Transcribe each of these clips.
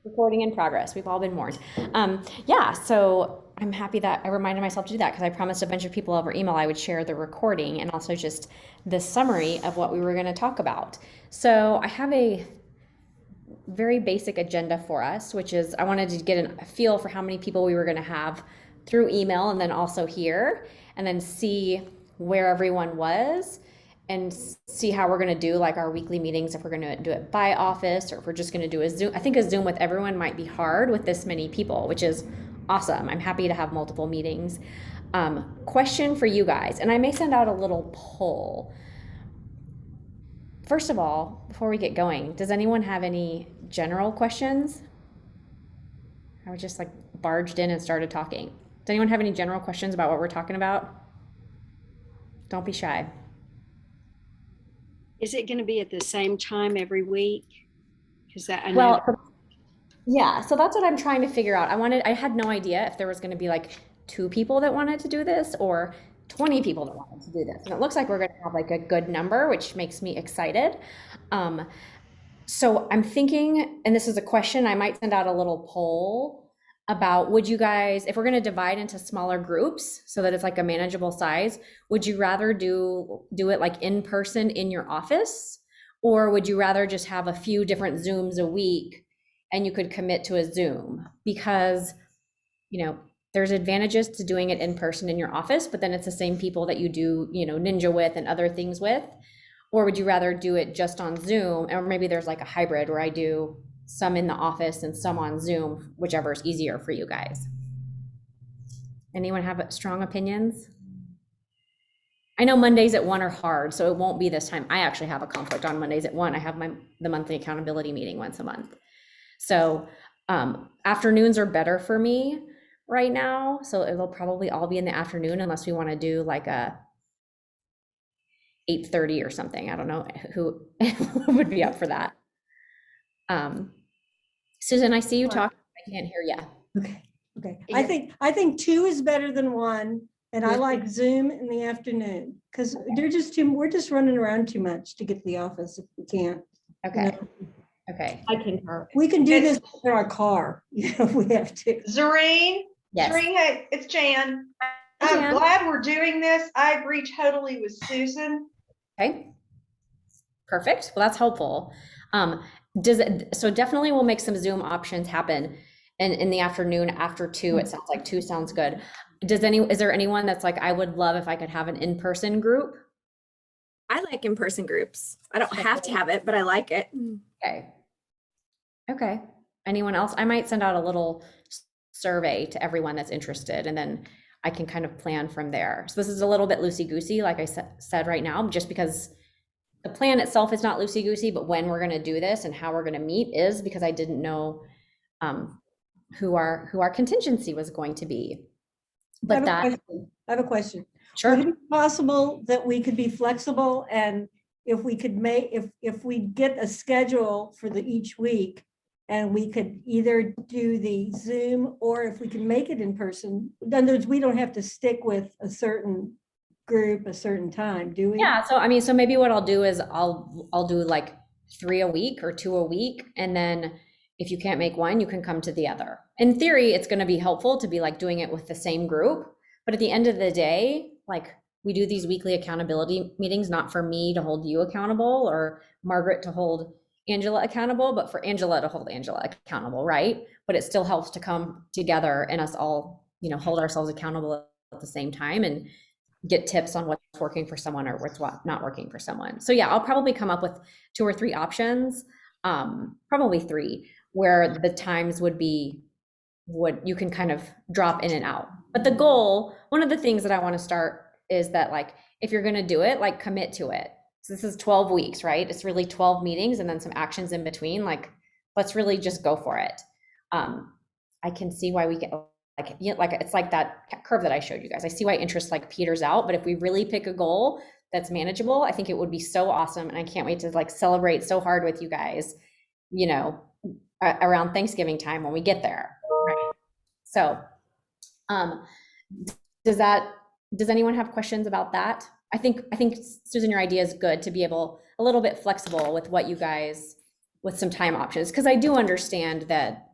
Recording in progress. We've all been warned. Yeah, so I'm happy that I reminded myself to do that because I promised a bunch of people over email I would share the recording and also just the summary of what we were going to talk about. So I have a very basic agenda for us, which is I wanted to get a feel for how many people we were going to have through email and then also here, and then see where everyone was and see how we're going to do like our weekly meetings, if we're going to do it by office or if we're just going to do a Zoom. I think a Zoom with everyone might be hard with this many people, which is awesome. I'm happy to have multiple meetings. Question for you guys, and I may send out a little poll. First of all, before we get going, does anyone have any general questions? I was just like barged in and started talking. Does anyone have any general questions about what we're talking about? Don't be shy. Is it going to be at the same time every week? Because that I know. Well, yeah, so that's what I'm trying to figure out. I had no idea if there was going to be like two people that wanted to do this or 20 people that wanted to do this. And it looks like we're going to have like a good number, which makes me excited. Um, so I'm thinking, and this is a question, I might send out a little poll about would you guys, if we're going to divide into smaller groups so that it's like a manageable size, would you rather do it like in person in your office? Or would you rather just have a few different Zooms a week and you could commit to a Zoom? Because, there's advantages to doing it in person in your office, but then it's the same people that you do, Ninja with and other things with. Or would you rather do it just on Zoom? Or maybe there's like a hybrid where I do some in the office and some on Zoom, whichever is easier for you guys. Anyone have strong opinions? I know Mondays at 1 are hard, so it won't be this time. I actually have a conflict on Mondays at 1. I have the monthly accountability meeting once a month. So afternoons are better for me right now. So it'll probably all be in the afternoon unless we want to do like a 8:30 or something. I don't know who would be up for that. Susan, I see you talking. I can't hear you. Okay. I think 2 is better than 1, and I like Zoom in the afternoon because we're just running around too much to get to the office if we can't. Okay. Okay. I concur. We can do this in our car, if we have to. Zareen, Yes. Zareen, hey, it's Jan. Hi, I'm Jan. glad we're doing this. I agree totally with Susan. Okay. Perfect. Well, that's helpful. So definitely we'll make some Zoom options happen in the afternoon after 2. It sounds like 2 sounds good. Is there anyone that's like, I would love if I could have an in-person group? I like in-person groups. I don't have to have it, but I like it. Okay. Okay. Anyone else? I might send out a little survey to everyone that's interested, and then I can kind of plan from there. So this is a little bit loosey-goosey, like I said right now, just because the plan itself is not loosey-goosey, but when we're going to do this and how we're going to meet is because I didn't know who our contingency was going to be. But I have a question. Sure. Would it be possible that we could be flexible, and if we could if we get a schedule for each week, and we could either do the Zoom or if we can make it in person, in other words, we don't have to stick with a certain group a certain time, do we? Yeah, so maybe what I'll do is I'll do like 3 a week or 2 a week, and then if you can't make one, you can come to the other. In theory, it's going to be helpful to be like doing it with the same group, but at the end of the day, like we do these weekly accountability meetings, not for me to hold you accountable or Margaret to hold Angela accountable, but for Angela to hold Angela accountable, right? But it still helps to come together and us all, hold ourselves accountable at the same time and get tips on what's working for someone or what's not working for someone. So yeah, I'll probably come up with 2 or 3 options, probably 3, where the times would you can kind of drop in and out. But the goal, one of the things that I want to start is that like, if you're going to do it, like commit to it. So this is 12 weeks, right? It's really 12 meetings and then some actions in between. Like, let's really just go for it. I can see why we get like it's like that curve that I showed you guys. I see why interest like peters out, but if we really pick a goal that's manageable, I think it would be so awesome. And I can't wait to like celebrate so hard with you guys, around Thanksgiving time when we get there. Right. So, does anyone have questions about that? I think Susan, your idea is good to be able a little bit flexible with what you guys, with some time options. Cause I do understand that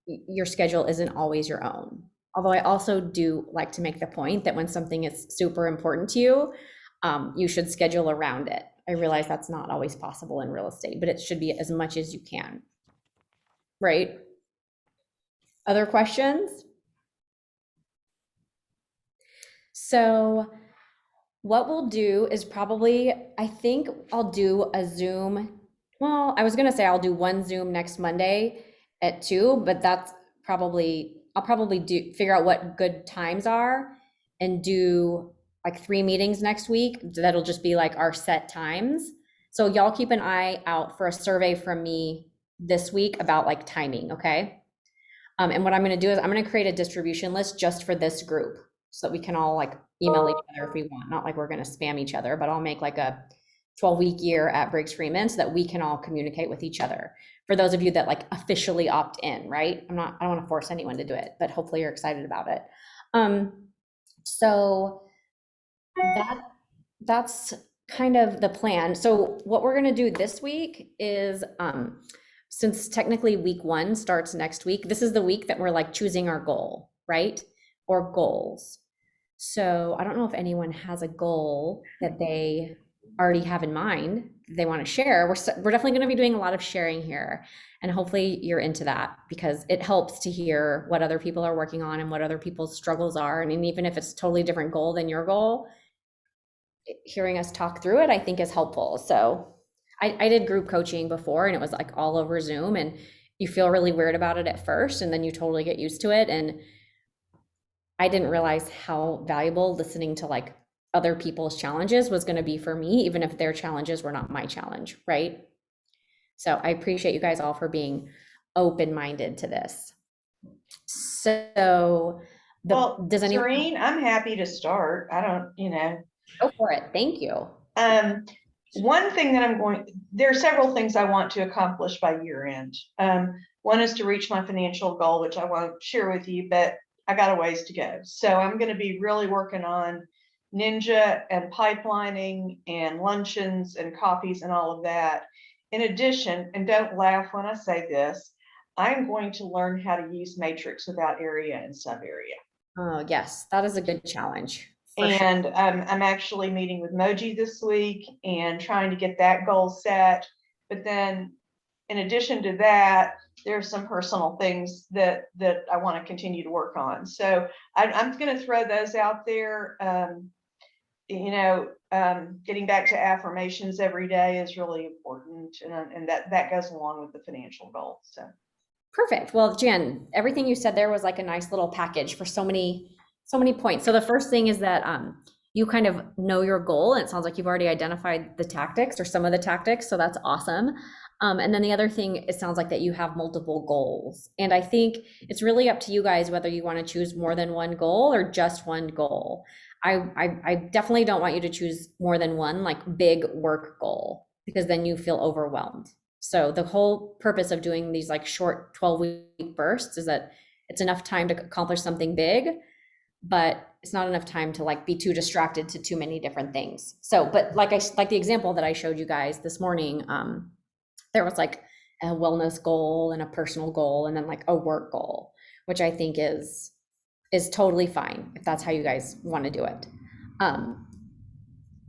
your schedule isn't always your own. Although I also do like to make the point that when something is super important to you, you should schedule around it. I realize that's not always possible in real estate, but it should be as much as you can. Right? Other questions? So what we'll do is probably, I think I'll do a Zoom. Well, I was gonna say I'll do one Zoom next Monday at 2, but that's probably, I'll probably figure out what good times are and do like 3 meetings next week. That'll just be like our set times. So y'all keep an eye out for a survey from me this week about like timing, okay? And what I'm gonna do is I'm gonna create a distribution list just for this group so that we can all like email each other if we want. Not like we're gonna spam each other, but I'll make like a 12-week year at Briggs Freeman so that we can all communicate with each other. For those of you that like officially opt in, right? I don't wanna force anyone to do it, but hopefully you're excited about it. So that's kind of the plan. So what we're gonna do this week is, since technically week 1 starts next week, this is the week that we're like choosing our goal, right? Or goals. So I don't know if anyone has a goal that they already have in mind that they want to share. We're definitely going to be doing a lot of sharing here, and hopefully you're into that because it helps to hear what other people are working on and what other people's struggles are. And even if it's a totally different goal than your goal, hearing us talk through it, I think is helpful. So I did group coaching before, and it was like all over Zoom, and you feel really weird about it at first, and then you totally get used to it. And I didn't realize how valuable listening to like other people's challenges was going to be for me, even if their challenges were not my challenge, right? So I appreciate you guys all for being open-minded to this. So does anyone Serene, I'm happy to start. I don't, go for it? Thank you. One thing that there are several things I want to accomplish by year end. One is to reach my financial goal, which I won't share with you, but I got a ways to go. So I'm going to be really working on Ninja and pipelining and luncheons and coffees and all of that. In addition, and don't laugh when I say this, I'm going to learn how to use Matrix without area and sub area. Oh, yes, that is a good challenge. And I'm actually meeting with Moji this week and trying to get that goal set. But then in addition to that, there's some personal things that I want to continue to work on. So I'm going to throw those out there. Getting back to affirmations every day is really important. And that goes along with the financial goal. So perfect. Well, Jan, everything you said there was like a nice little package for so many points. So the first thing is that you kind of know your goal, and it sounds like you've already identified the tactics or some of the tactics. So that's awesome. And then the other thing, it sounds like that you have multiple goals. And I think it's really up to you guys whether you want to choose more than one goal or just one goal. I definitely don't want you to choose more than one like big work goal, because then you feel overwhelmed. So the whole purpose of doing these like short 12-week bursts is that it's enough time to accomplish something big, but it's not enough time to like be too distracted to too many different things. So, but like the example that I showed you guys this morning, there was like a wellness goal and a personal goal and then like a work goal, which I think is totally fine if that's how you guys want to do it. I'm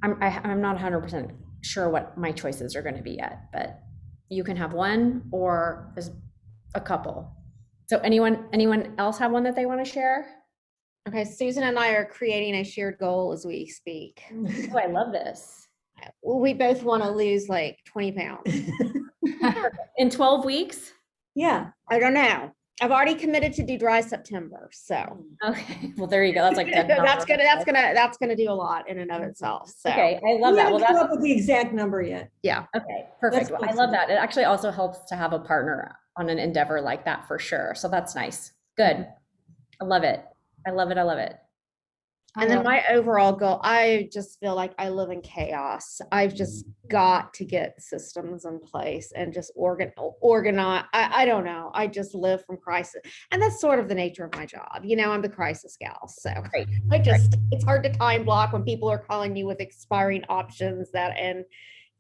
not 100% sure what my choices are going to be yet, but you can have one or a couple. So anyone else have one that they want to share? Okay, Susan and I are creating a shared goal as we speak. Oh, I love this. We both want to lose like 20 pounds. In 12 weeks? Yeah. I don't know. I've already committed to do dry September, so Okay, well, there you go. That's like that's gonna do a lot in and of itself. So okay, I love We that. haven't Well, come that's up with the exact number yet. yeah. okay, perfect. That's Well, I love that. It actually also helps to have a partner on an endeavor like that for sure. So that's nice. Good. I love it. I love it. I love it. And then my overall goal, I just feel like I live in chaos. I've just got to get systems in place and just organize. I don't know. I just live from crisis. And that's sort of the nature of my job. I'm the crisis gal. So Great. it's hard to time block when people are calling you with expiring options and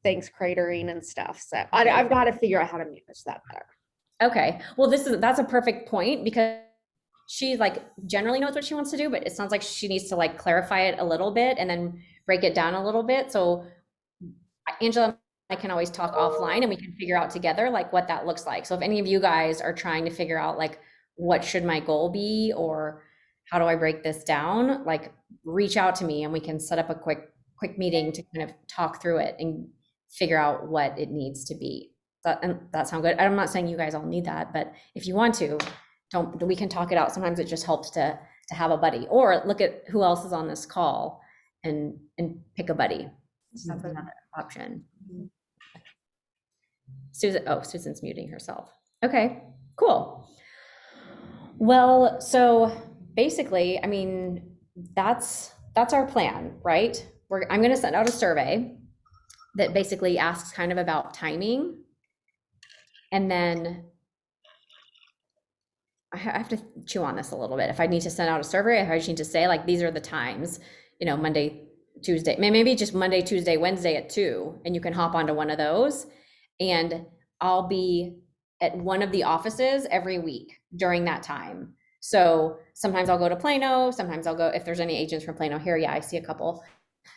things cratering and stuff. So I've got to figure out how to manage that better. Okay, well, that's a perfect point because she like generally knows what she wants to do, but it sounds like she needs to like clarify it a little bit and then break it down a little bit. So Angela and I can always talk offline and we can figure out together like what that looks like. So if any of you guys are trying to figure out like what should my goal be or how do I break this down, like reach out to me and we can set up a quick meeting to kind of talk through it and figure out what it needs to be. And that sound good? I'm not saying you guys all need that, but if you want to, we can talk it out. Sometimes it just helps to have a buddy or look at who else is on this call and pick a buddy. That's another option. Susan's muting herself. Okay, cool. Well, so basically, I mean, that's our plan, right? I'm going to send out a survey that basically asks kind of about timing. And then I have to chew on this a little bit. If I need to send out a survey, I just need to say like, these are the times, you know, Monday, Tuesday, maybe just Monday, Tuesday, Wednesday at 2, and you can hop onto one of those. And I'll be at one of the offices every week during that time. So sometimes I'll go to Plano, sometimes I'll go, if there's any agents from Plano here, yeah, I see a couple.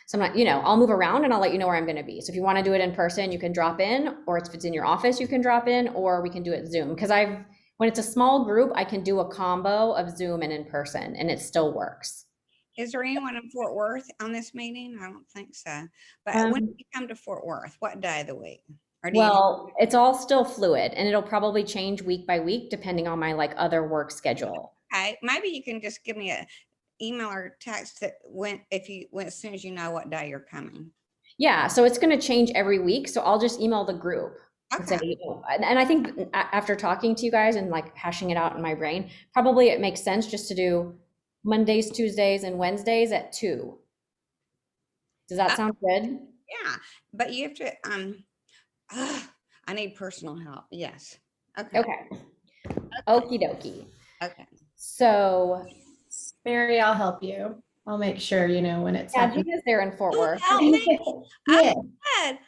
So I'm not, you know, I'll move around and I'll let you know where I'm going to be. So if you want to do it in person, you can drop in, or if it's in your office, you can drop in, or we can do it Zoom. Because when it's a small group, I can do a combo of Zoom and in person, and it still works. Is there anyone in Fort Worth on this meeting? I don't think so. But when do you come to Fort Worth? What day of the week? Or do Well, it's all still fluid, and it'll probably change week by week depending on my like other work schedule. okay, maybe you can just give me a email or text that as soon as you know what day you're coming. Yeah, so it's going to change every week. So I'll just email the group. And Okay. say, and I think after talking to you guys and like hashing it out in my brain, probably it makes sense just to do Mondays, Tuesdays, and Wednesdays at 2. Does that sound good? Yeah, but you have to, I need personal help. Yes. Okay. Okay. Okie dokie. Okay. So Mary, I'll help you. I'll make sure you know when it's yeah, happening. Gina's there in Fort Worth. Help me. Yeah, Good.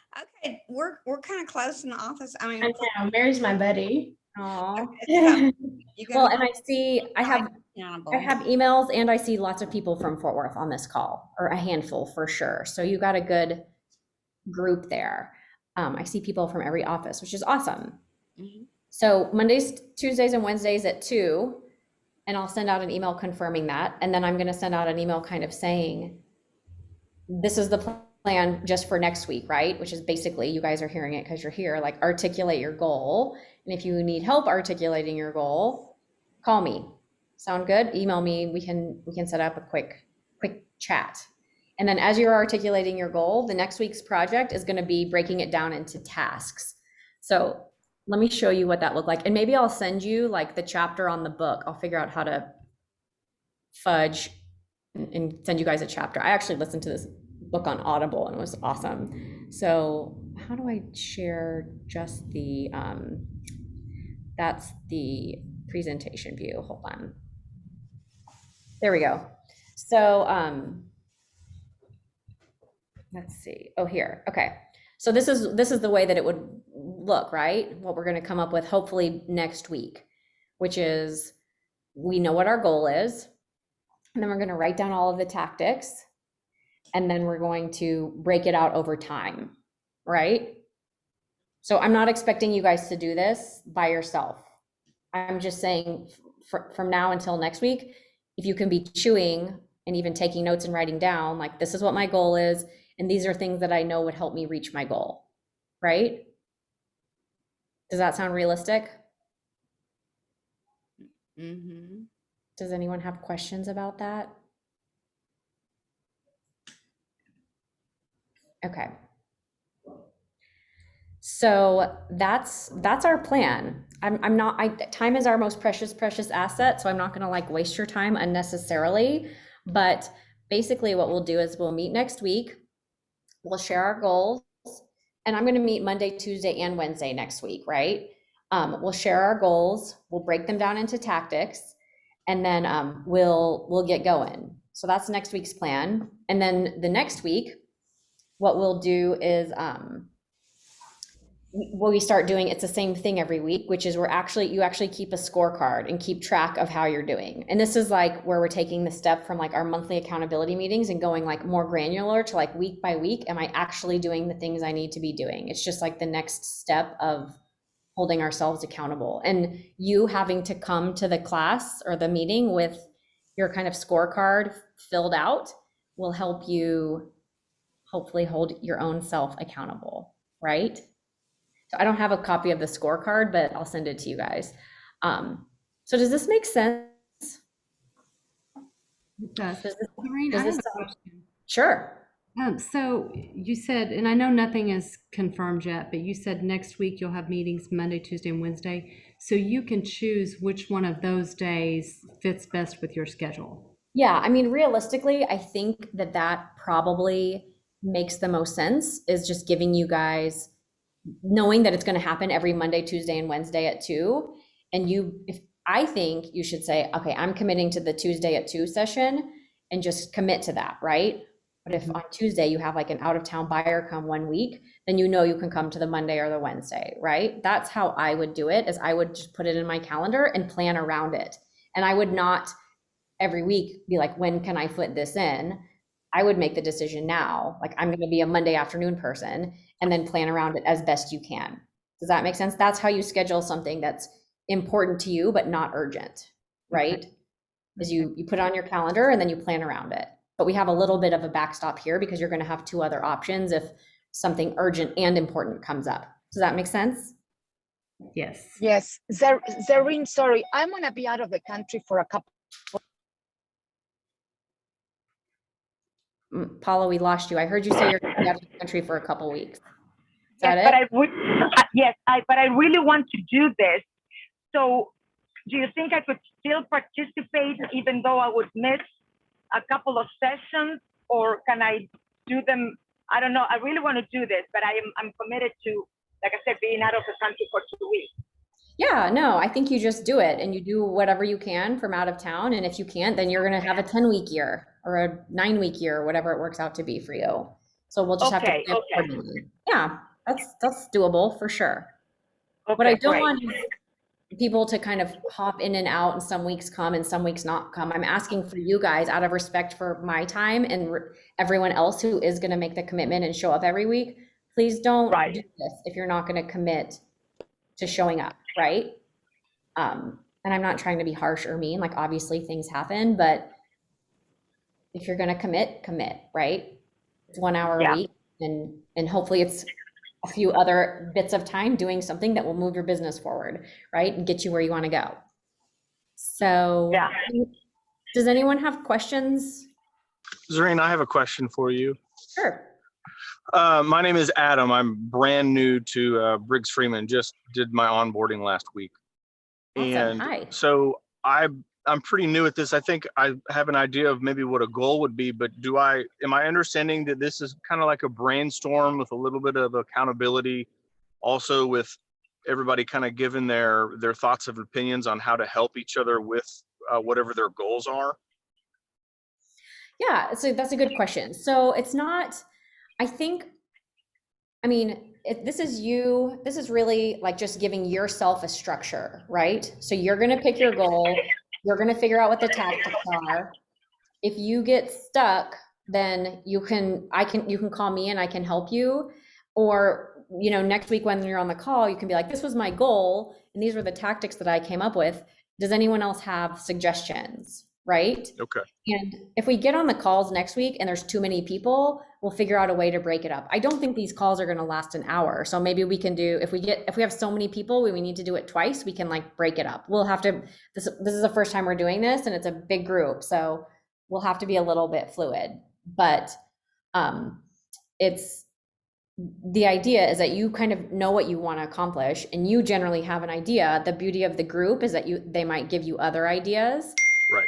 Okay. We're kind of close in the office. I mean, I know. Mary's my buddy. Aw. you Well, can and I see, I have accountable. emails and I see lots of people from Fort Worth on this call, or a handful for sure. So you got a good group there. I see people from every office, which is awesome. Mhm. So Mondays, Tuesdays, and Wednesdays at 2, and I'll send out an email confirming that. And then I'm going to send out an email kind of saying, this is the plan just for next week, right? Which is basically, you guys are hearing it because you're here, like articulate your goal. And if you need help articulating your goal, call me. Sound good? Email me. We can set up a quick chat. And then as you're articulating your goal, the next week's project is going to be breaking it down into tasks. So let me show you what that looked like. And maybe I'll send you like the chapter on the book. I'll figure out how to fudge and send you guys a chapter. I actually listened to this book on Audible and it was awesome. So how do I share just the, that's the presentation view. Hold on. There we go. So, let's see. Oh, here. Okay. So this is the way that it would look, right? What we're going to come up with hopefully next week, which is we know what our goal is, and then we're going to write down all of the tactics, and then we're going to break it out over time, right? So I'm not expecting you guys to do this by yourself. I'm just saying from now until next week, if you can be chewing and even taking notes and writing down, like, this is what my goal is, and these are things that I know would help me reach my goal, right? Does that sound realistic? Mm-hmm. Does anyone have questions about that? Okay. So that's our plan. Time is our most precious asset, so I'm not gonna like waste your time unnecessarily, but basically what we'll do is we'll meet next week. We'll share our goals, and I'm going to meet Monday, Tuesday, and Wednesday next week, right? We'll share our goals, we'll break them down into tactics, and then we'll get going. So that's next week's plan. And then the next week, what we'll do is what we start doing, it's the same thing every week, which is you actually keep a scorecard and keep track of how you're doing. And this is like where we're taking the step from like our monthly accountability meetings and going like more granular to like week by week. Am I actually doing the things I need to be doing? It's just like the next step of holding ourselves accountable, and you having to come to the class or the meeting with your kind of scorecard filled out will help you hopefully hold your own self accountable, right? So I don't have a copy of the scorecard, but I'll send it to you guys. So does this make sense? It does. Does this- Lorraine, does I have this a sound- question. Sure. So you said, and I know nothing is confirmed yet, but you said next week you'll have meetings Monday, Tuesday, and Wednesday. So you can choose which one of those days fits best with your schedule. Yeah, I mean, realistically, I think that probably makes the most sense, is just giving you guys, knowing that it's going to happen every Monday, Tuesday, and Wednesday at 2. And I think you should say, okay, I'm committing to the Tuesday at 2 session and just commit to that, right? But if on Tuesday you have like an out of town buyer come 1 week, then you know you can come to the Monday or the Wednesday, right? That's how I would do it, is I would just put it in my calendar and plan around it. And I would not every week be like, when can I fit this in? I would make the decision now, like I'm going to be a Monday afternoon person, and then plan around it as best you can. Does that make sense? That's how you schedule something that's important to you, but not urgent, right? Is you put it on your calendar and then you plan around it. But we have a little bit of a backstop here because you're going to have 2 other options if something urgent and important comes up. Does that make sense? Yes. Yes, Zareen, sorry, I'm gonna be out of the country for a couple. Paula, we lost you. I heard you say you're going to be out of the country for a couple weeks. Is that Yes, but it? I would. Yes, but I really want to do this. So, do you think I could still participate even though I would miss a couple of sessions, or can I do them? I don't know. I really want to do this, but I'm committed to, like I said, being out of the country for 2 weeks. Yeah, no, I think you just do it and you do whatever you can from out of town. And if you can't, then you're going to have a 10-week year or a 9-week year, or whatever it works out to be for you. So we'll just have to Okay, plan okay. accordingly. Yeah, that's doable for sure. Okay, What I don't great. want is people to kind of hop in and out and some weeks come and some weeks not come. I'm asking for you guys, out of respect for my time and everyone else who is going to make the commitment and show up every week, please don't Right. do this if you're not going to commit to showing up, right? And I'm not trying to be harsh or mean, like obviously things happen, but if you're going to commit, right? It's 1 hour Yeah. a week, and hopefully it's a few other bits of time doing something that will move your business forward, right? And get you where you want to go. So Yeah. does anyone have questions? Zareen, I have a question for you. Sure. My name is Adam. I'm brand new to Briggs Freeman. Just did my onboarding last week. Awesome. And Hi. so I'm pretty new at this. I think I have an idea of maybe what a goal would be, but am I understanding that this is kind of like a brainstorm with a little bit of accountability, also with everybody kind of giving their thoughts and opinions on how to help each other with whatever their goals are? Yeah, so that's a good question. So it's not, this is really like just giving yourself a structure, right? So you're going to pick your goal. You're going to figure out what the tactics are. If you get stuck, then you can call me and I can help you. Or, next week when you're on the call, you can be like, this was my goal and these were the tactics that I came up with. Does anyone else have suggestions? Right? Okay. And if we get on the calls next week and there's too many people, we'll figure out a way to break it up. I don't think these calls are going to last an hour. So maybe we can do, if we have so many people, we need to do it twice, we can like break it up. We'll have to, this is the first time we're doing this and it's a big group. So we'll have to be a little bit fluid, but the idea is that you kind of know what you want to accomplish and you generally have an idea. The beauty of the group is that they might give you other ideas. Right.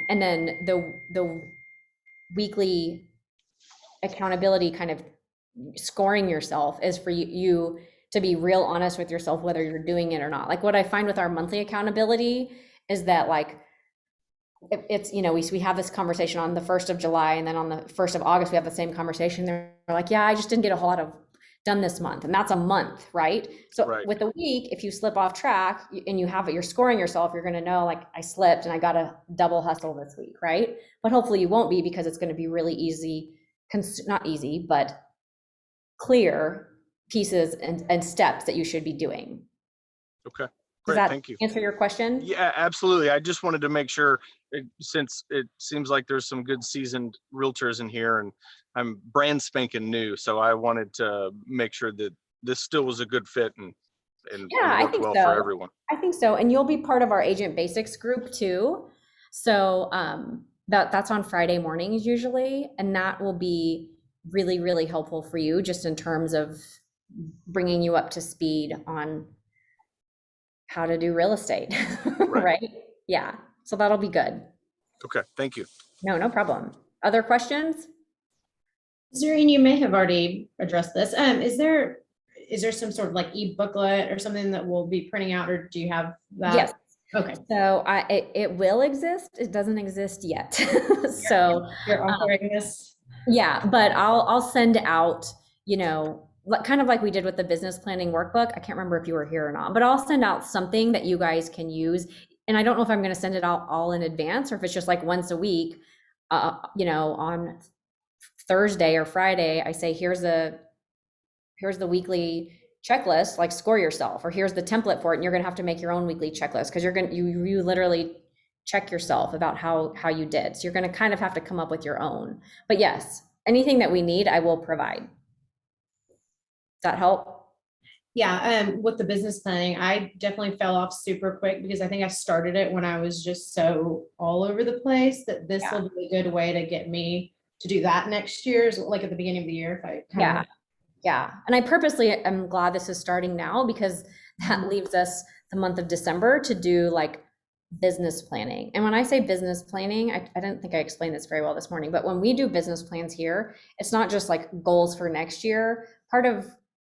And then the weekly accountability kind of scoring yourself is for you to be real honest with yourself, whether you're doing it or not. Like what I find with our monthly accountability is that like, it's, we have this conversation on the 1st of July and then on the 1st of August, we have the same conversation. They're like, yeah, I just didn't get a whole lot of done this month, and that's a month, right? So Right. with a week, if you slip off track and you have it, you're scoring yourself, you're gonna know, like, I slipped and I gotta double hustle this week, right? But hopefully you won't be, because it's gonna be really easy, not easy, but clear pieces and steps that you should be doing. Okay. Does Great. that Thank you. answer your question? Yeah, absolutely. I just wanted to make sure, since it seems like there's some good seasoned realtors in here, and I'm brand spanking new, so I wanted to make sure that this still was a good fit and Yeah, I worked think well so. for everyone. I think so. And you'll be part of our Agent Basics group too. So that's on Friday mornings usually, and that will be really, really helpful for you, just in terms of bringing you up to speed on how to do real estate, right? Yeah, so that'll be good. Okay, thank you. No problem. Other questions? Zareen, you may have already addressed this. Is there some sort of like e-booklet or something that we'll be printing out, or do you have that? Yes. Okay. So it will exist. It doesn't exist yet. So You're offering this? yeah, but I'll send out, kind of like we did with the business planning workbook. I can't remember if you were here or not, but I'll send out something that you guys can use. And I don't know if I'm going to send it out all in advance, or if it's just like once a week, on Thursday or Friday, I say, here's the weekly checklist, like score yourself, or here's the template for it. And you're going to have to make your own weekly checklist, because you literally check yourself about how you did. So you're going to kind of have to come up with your own. But yes, anything that we need, I will provide. Does that help? Yeah, with the business planning, I definitely fell off super quick, because I think I started it when I was just so all over the place, that this will be a good way to get me to do that next year, like at the beginning of the year. If I Yeah. And I purposely am glad this is starting now, because that leaves us the month of December to do like business planning. And when I say business planning, I didn't think I explained this very well this morning, but when we do business plans here, it's not just like goals for next year. Part of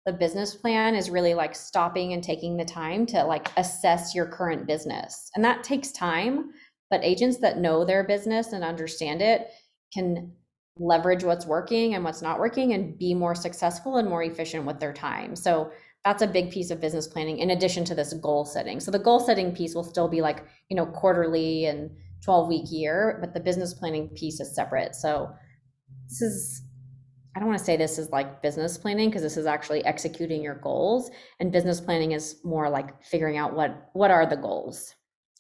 the business plan is really like stopping and taking the time to like assess your current business. And that takes time, but agents that know their business and understand it can leverage what's working and what's not working, and be more successful and more efficient with their time. So that's a big piece of business planning, in addition to this goal setting. So the goal setting piece will still be like, quarterly and 12-week year, but the business planning piece is separate. So I don't want to say this is like business planning, because this is actually executing your goals, and business planning is more like figuring out what are the goals.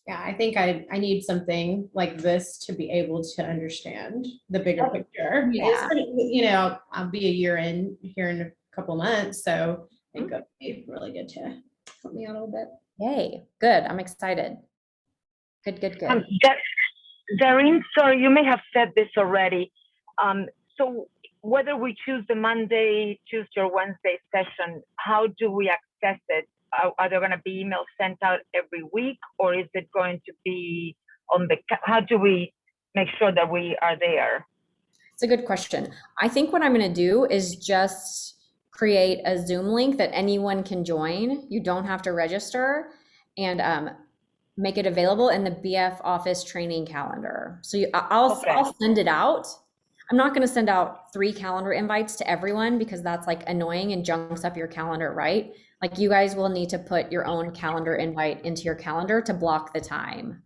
Yeah, I think I need something like this to be able to understand the bigger picture. Yeah. I'll be a year in here in a couple months, so I think it'd be really good to help me out a little bit. Yay, good. I'm excited. Good. Zareen, sorry, you may have said this already. So whether we choose the Monday, Tuesday, or Wednesday session, how do we access it? Are there going to be emails sent out every week, or is it going to be how do we make sure that we are there? It's a good question. I think what I'm going to do is just create a Zoom link that anyone can join. You don't have to register, and make it available in the BF office training calendar. So I'll send it out. I'm not going to send out 3 calendar invites to everyone, because that's like annoying and junks up your calendar, right? Like, you guys will need to put your own calendar invite into your calendar to block the time.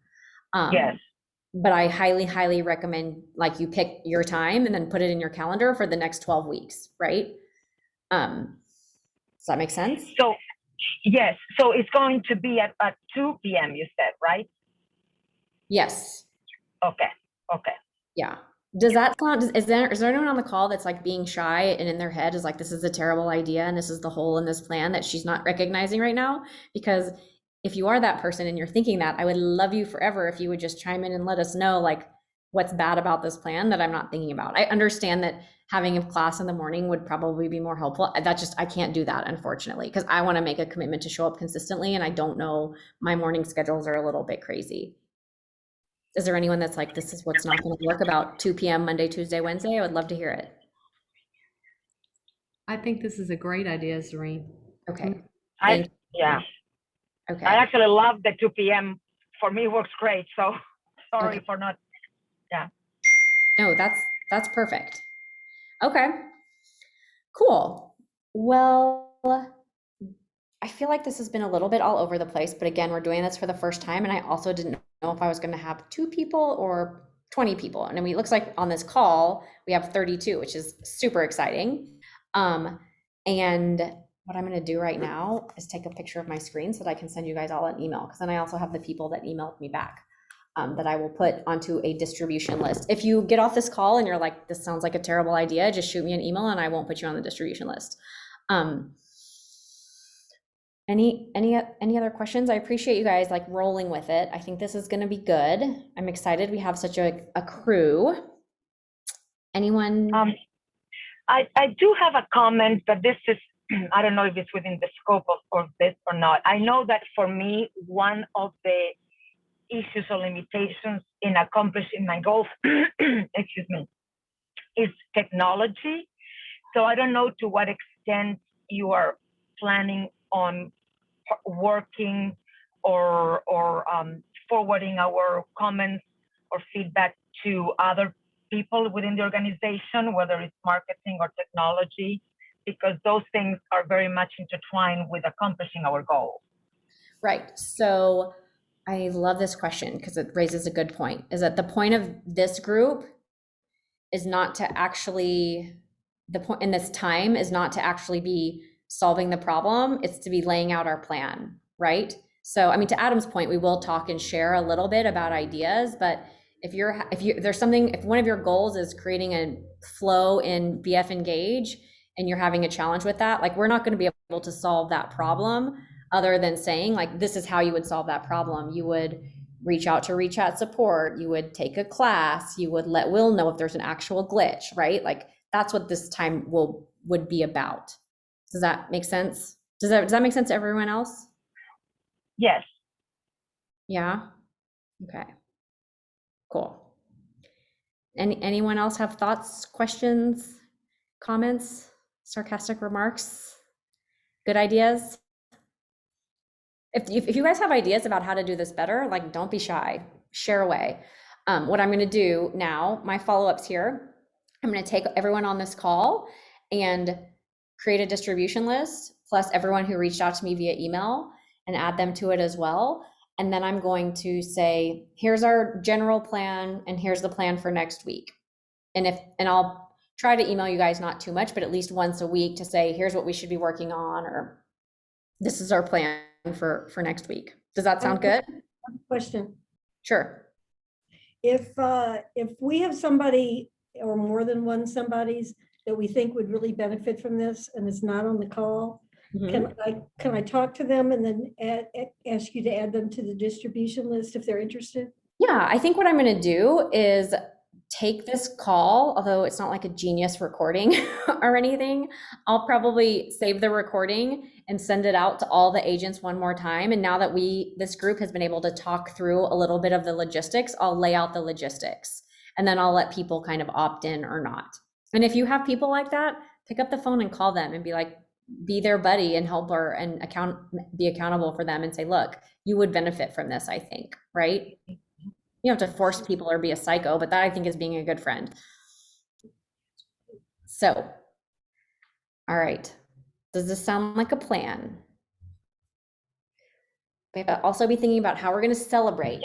Yes. But I highly, highly recommend like you pick your time and then put it in your calendar for the next 12 weeks, right? Does that make sense? So, yes. So it's going to be at 2 p.m. you said, right? Yes. Okay. Yeah. Does that sound, is there anyone on the call that's like being shy and in their head is like, this is a terrible idea and this is the hole in this plan that she's not recognizing right now? Because if you are that person and you're thinking that, I would love you forever if you would just chime in and let us know like what's bad about this plan that I'm not thinking about. I understand that having a class in the morning would probably be more helpful. I can't do that, unfortunately, because I want to make a commitment to show up consistently, and I don't know, my morning schedules are a little bit crazy. Is there anyone that's like, this is what's not going to work about 2 p.m. Monday, Tuesday, Wednesday? I would love to hear it. I think this is a great idea, Zareen. Okay. Yeah. Okay. I actually love the 2 p.m. For me, works great. So sorry for not. Yeah. No, that's perfect. Okay. Cool. Well, I feel like this has been a little bit all over the place, but again, we're doing this for the first time, and I also didn't know if I was going to have 2 people or 20 people. And I mean, it looks like on this call, we have 32, which is super exciting. And what I'm going to do right now is take a picture of my screen so that I can send you guys all an email, because then I also have the people that emailed me back that I will put onto a distribution list. If you get off this call and you're like, this sounds like a terrible idea, just shoot me an email and I won't put you on the distribution list. Any other questions? I appreciate you guys like rolling with it. I think this is going to be good. I'm excited. We have such a crew. Anyone? I do have a comment, but this is, I don't know if it's within the scope of this or not. I know that for me, one of the issues or limitations in accomplishing my goals, excuse me, is technology. So I don't know to what extent you are planning on working or forwarding our comments or feedback to other people within the organization, whether it's marketing or technology, because those things are very much intertwined with accomplishing our goals. Right. So I love this question because it raises a good point. Is that the point of this group is not to actually, the point in this time is not to actually be solving the problem, it's to be laying out our plan, right? So, I mean, to Adam's point, we will talk and share a little bit about ideas, but if one of your goals is creating a flow in BF Engage and you're having a challenge with that, like we're not going to be able to solve that problem other than saying like, this is how you would solve that problem. You would reach out to Reach Out support, you would take a class, you would let Will know if there's an actual glitch, right? Like that's what this time would be about. Does that make sense? Does that make sense to everyone else? Yes. Yeah. Okay. Cool. Anyone else have thoughts, questions, comments, sarcastic remarks, good ideas? If you guys have ideas about how to do this better, like don't be shy, share away. What I'm going to do now, my follow-ups here, I'm going to take everyone on this call and create a distribution list, plus everyone who reached out to me via email and add them to it as well. And then I'm going to say, here's our general plan and here's the plan for next week. And I'll try to email you guys not too much, but at least once a week to say, here's what we should be working on, or this is our plan for next week. Does that sound good? Question. Sure. If we have somebody or more than one somebody's that we think would really benefit from this and it's not on the call, can I talk to them and then ask you to add them to the distribution list if they're interested? Yeah, I think what I'm going to do is take this call, although it's not like a genius recording or anything. I'll probably save the recording and send it out to all the agents one more time. And now that this group has been able to talk through a little bit of the logistics, I'll lay out the logistics and then I'll let people kind of opt in or not. And if you have people like that, pick up the phone and call them and be like, be their buddy and helper and be accountable for them and say, look, you would benefit from this, I think, right? You don't have to force people or be a psycho, but that I think is being a good friend. So, all right. Does this sound like a plan? We have to also be thinking about how we're going to celebrate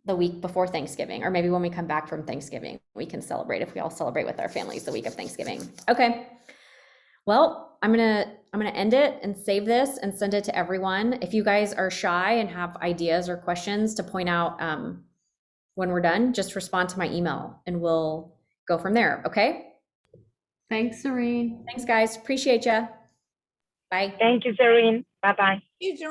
the week before Thanksgiving, or maybe when we come back from Thanksgiving, we can celebrate if we all celebrate with our families the week of Thanksgiving. Okay. Well, I'm gonna end it and save this and send it to everyone. If you guys are shy and have ideas or questions to point out when we're done, just respond to my email and we'll go from there. Okay. Thanks, Serene. Thanks, guys. Appreciate you. Bye. Thank you, Zareen. Bye-bye. You,